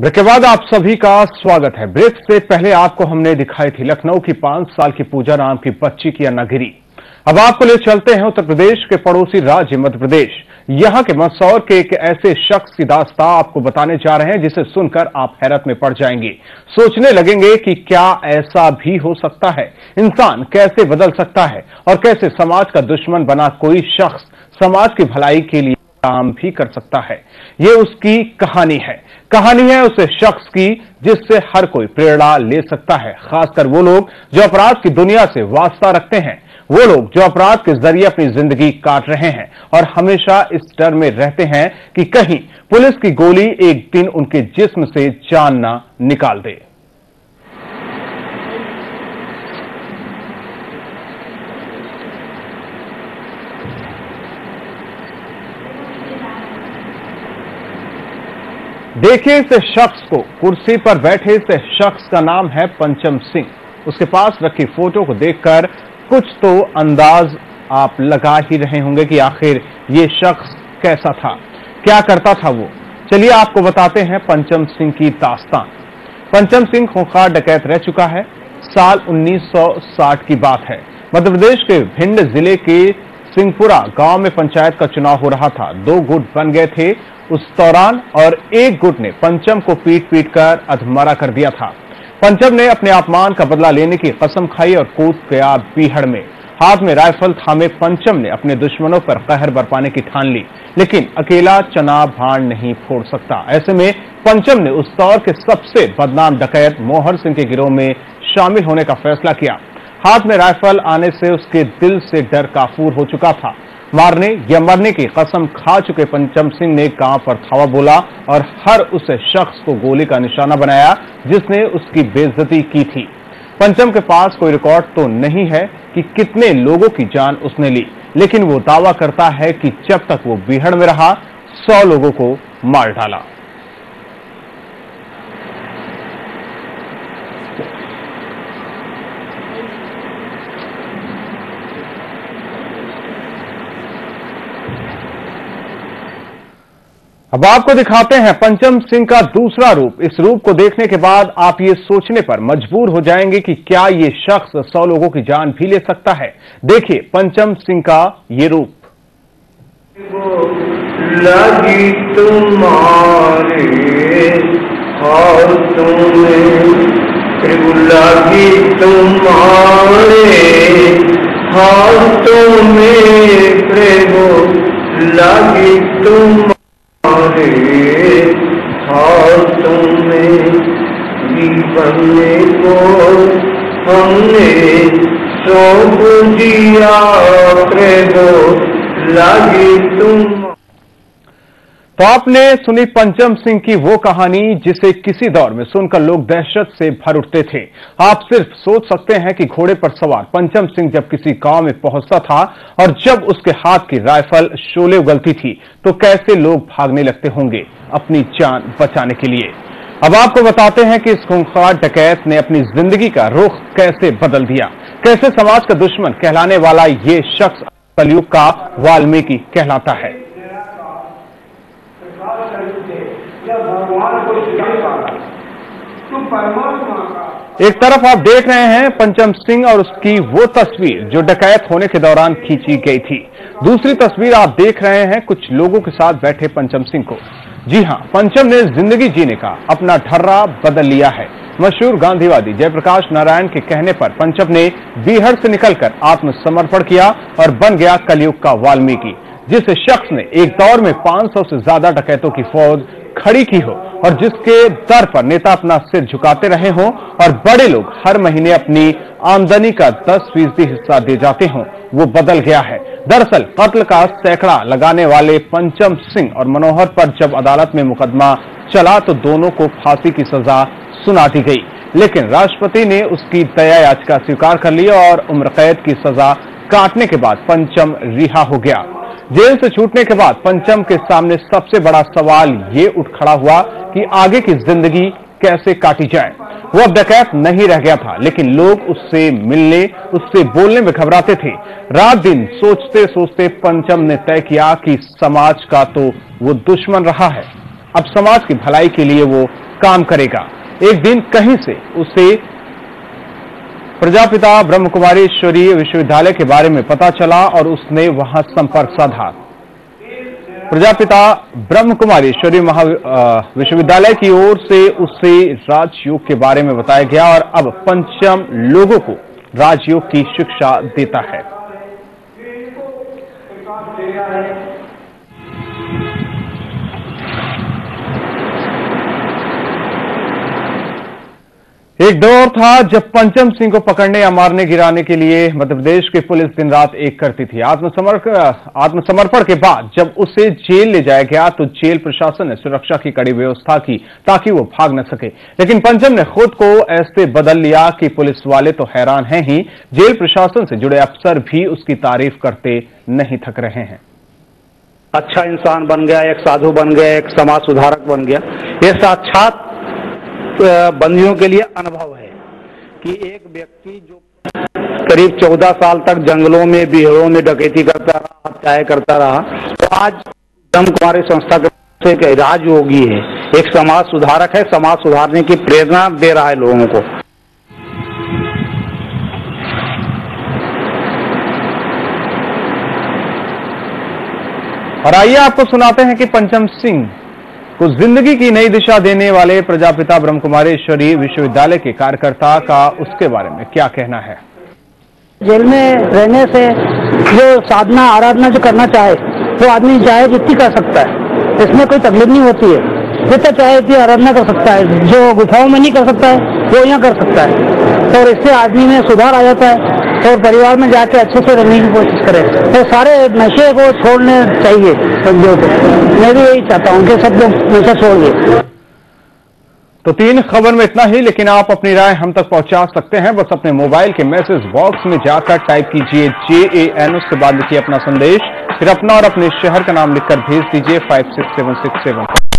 Break के बाद आप सभी का स्वागत है। ब्रेक से पहले आपको हमने दिखाई थी लखनऊ की 5 साल की पूजा नाम की बच्ची की अन्नागिरी। अब आपको ले चलते हैं उत्तर प्रदेश के पड़ोसी राज्य मध्य प्रदेश। यहां के मंदसौर के एक ऐसे शख्स की दास्तां आपको बताने जा रहे हैं जिसे सुनकर आप हैरत में पड़ जाएंगे। सोचने लगेंगे कि क्या ऐसा भी हो सकता है, इंसान कैसे बदल सकता है और कैसे समाज का दुश्मन बना कोई शख्स समाज की भलाई के लिए काम भी कर सकता है। ये उसकी कहानी है उस शख्स की जिससे हर कोई प्रेरणा ले सकता है, खासकर वो लोग जो अपराध की दुनिया से वास्ता रखते हैं, वो लोग जो अपराध के जरिए अपनी जिंदगी काट रहे हैं और हमेशा इस डर में रहते हैं कि कहीं पुलिस की गोली एक दिन उनके जिस्म से जान ना निकाल दे। देखिए इस शख्स को, कुर्सी पर बैठे इस शख्स का नाम है पंचम सिंह। उसके पास रखी फोटो को देखकर कुछ तो अंदाज आप लगा ही रहे होंगे कि आखिर ये शख्स कैसा था, क्या करता था वो। चलिए आपको बताते हैं पंचम सिंह की दास्तान। पंचम सिंह खूंखार डकैत रह चुका है। साल 1960 की बात है। मध्य प्रदेश के भिंड जिले के सिंहपुरा गांव में पंचायत का चुनाव हो रहा था। 2 गुट बन गए थे उस दौरान और एक गुट ने पंचम को पीट कर अधमरा कर दिया था। पंचम ने अपने अपमान का बदला लेने की कसम खाई और कूद गया बीहड़ में। हाथ में राइफल थामे पंचम ने अपने दुश्मनों पर कहर बरपाने की ठान ली, लेकिन अकेला चना भाड़ नहीं फोड़ सकता। ऐसे में पंचम ने उस दौर के सबसे बदनाम डकैत मोहर सिंह के गिरोह में शामिल होने का फैसला किया। हाथ में राइफल आने से उसके दिल से डर काफूर हो चुका था। मारने या मरने की कसम खा चुके पंचम सिंह ने गांव पर धावा बोला और हर उस शख्स को गोली का निशाना बनाया जिसने उसकी बेइज्जती की थी। पंचम के पास कोई रिकॉर्ड तो नहीं है कि कितने लोगों की जान उसने ली, लेकिन वो दावा करता है कि जब तक वो बीहड़ में रहा 100 लोगों को मार डाला। अब आपको दिखाते हैं पंचम सिंह का दूसरा रूप। इस रूप को देखने के बाद आप ये सोचने पर मजबूर हो जाएंगे कि क्या ये शख्स 100 लोगों की जान भी ले सकता है। देखिए पंचम सिंह का ये रूप। लगी तुम्हारे हाथों में, लगी तुम्हारे हाथों में प्रेमो, लगी तुम हाथों में बनने को हमने सौंप दिया, प्रेमो लगी तुम। तो आपने सुनी पंचम सिंह की वो कहानी जिसे किसी दौर में सुनकर लोग दहशत से भर उठते थे। आप सिर्फ सोच सकते हैं कि घोड़े पर सवार पंचम सिंह जब किसी गांव में पहुंचता था और जब उसके हाथ की राइफल शोले उगलती थी तो कैसे लोग भागने लगते होंगे अपनी जान बचाने के लिए। अब आपको बताते हैं कि इस खूंखार डकैत ने अपनी जिंदगी का रुख कैसे बदल दिया, कैसे समाज का दुश्मन कहलाने वाला ये शख्स कलयुग का वाल्मीकि कहलाता है। एक तरफ आप देख रहे हैं पंचम सिंह और उसकी वो तस्वीर जो डकैत होने के दौरान खींची गई थी। दूसरी तस्वीर आप देख रहे हैं कुछ लोगों के साथ बैठे पंचम सिंह को। जी हां, पंचम ने जिंदगी जीने का अपना ढर्रा बदल लिया है। मशहूर गांधीवादी जयप्रकाश नारायण के कहने पर पंचम ने बीहड़ से निकलकर आत्मसमर्पण किया और बन गया कलयुग का वाल्मीकि। जिस शख्स ने एक दौर में 500 से ज्यादा डकैतों की फौज खड़ी की हो और जिसके दर पर नेता अपना सिर झुकाते रहे हों और बड़े लोग हर महीने अपनी आमदनी का 10% हिस्सा दे जाते हों, वो बदल गया है। दरअसल कत्ल का सैकड़ा लगाने वाले पंचम सिंह और मनोहर पर जब अदालत में मुकदमा चला तो दोनों को फांसी की सजा सुना दी गई, लेकिन राष्ट्रपति ने उसकी दया याचिका स्वीकार कर ली और उम्र कैद की सजा काटने के बाद पंचम रिहा हो गया। जेल से छूटने के बाद पंचम के सामने सबसे बड़ा सवाल ये उठ खड़ा हुआ कि आगे की जिंदगी कैसे काटी जाए। वो अब डकैत नहीं रह गया था, लेकिन लोग उससे मिलने, उससे बोलने में घबराते थे। रात दिन सोचते सोचते पंचम ने तय किया कि समाज का तो वो दुश्मन रहा है, अब समाज की भलाई के लिए वो काम करेगा। एक दिन कहीं से उसे प्रजापिता ब्रह्मकुमारी विश्वविद्यालय के बारे में पता चला और उसने वहां संपर्क साधा। प्रजापिता ब्रह्मकुमारी विश्वविद्यालय की ओर से उसे राजयोग के बारे में बताया गया और अब पंचम लोगों को राजयोग की शिक्षा देता है। एक दौर था जब पंचम सिंह को पकड़ने या मारने गिराने के लिए मध्य प्रदेश की पुलिस दिन रात एक करती थी। आत्मसमर्पण के बाद जब उसे जेल ले जाया गया तो जेल प्रशासन ने सुरक्षा की कड़ी व्यवस्था की ताकि वो भाग न सके, लेकिन पंचम ने खुद को ऐसे बदल लिया कि पुलिस वाले तो हैरान हैं ही, जेल प्रशासन से जुड़े अफसर भी उसकी तारीफ करते नहीं थक रहे हैं। अच्छा इंसान बन गया, एक साधु बन गया, एक समाज सुधारक बन गया। ये साक्षात बंदियों के लिए अनुभव है कि एक व्यक्ति जो करीब 14 साल तक जंगलों में, बिहड़ों में डकैती करता रहा, हत्याएं करता रहा, तो आज ब्रह्मकुमारी संस्था के एक राजयोगी है, एक समाज सुधारक है, समाज सुधारने की प्रेरणा दे रहा है लोगों को। और आइए आपको सुनाते हैं कि पंचम सिंह को जिंदगी की नई दिशा देने वाले प्रजापिता ब्रह्मकुमारी विश्वविद्यालय के कार्यकर्ता का उसके बारे में क्या कहना है। जेल में रहने से जो साधना आराधना जो करना चाहे वो आदमी चाहे जितनी कर सकता है, इसमें कोई तकलीफ नहीं होती है। जितना चाहे इतनी आराधना कर सकता है, जो गुफाओं में नहीं कर सकता है वो यहाँ कर सकता है, और इससे आदमी में सुधार आ जाता है और परिवार में जाके अच्छे से रहने की कोशिश करें। तो सारे नशे को छोड़ने चाहिए बंदियों को। मैं भी यही चाहता हूँ कि सब लोग नशा छोड़ दें। तो 3 खबर में इतना ही, लेकिन आप अपनी राय हम तक पहुंचा सकते हैं। बस अपने मोबाइल के मैसेज बॉक्स में जाकर टाइप कीजिए JAN, उसके बाद लिखिए अपना संदेश, फिर अपना और अपने शहर का नाम लिखकर भेज दीजिए 56767।